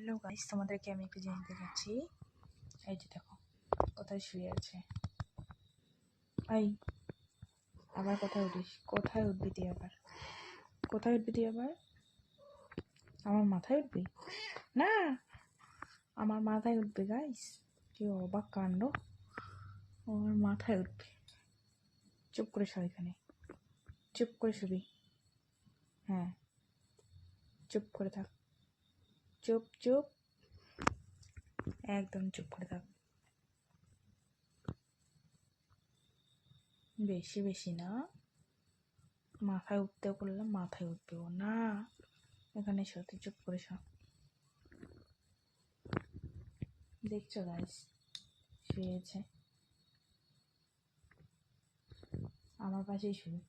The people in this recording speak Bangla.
হ্যালো গাইস, তোমাদেরকে আমি একটু জিনিস দেখাচ্ছি। এই যে দেখো কোথায় শুয়ে আছে। এই আবার কোথায় উঠিস? কোথায় উঠবি তুই আবার? কোথায় উঠবি তুই আবার? আমার মাথায় উঠবি না? আমার মাথায় উঠবে গাইস, কি অবাক কাণ্ড! আমার মাথায় উঠবে। চুপ করে শো, এখানে চুপ করে শুবি। হ্যাঁ, চুপ করে থাক, চুপ চুপ, একদম চুপ করে থাক। বেশি বেশি না, মাথায় উঠতেও করলাম, মাথায় উঠবেও না। এখানে শো, তুই চুপ করে শো। দেখছো গাইস, শুয়েছে আমার পাশেই শুয়ে।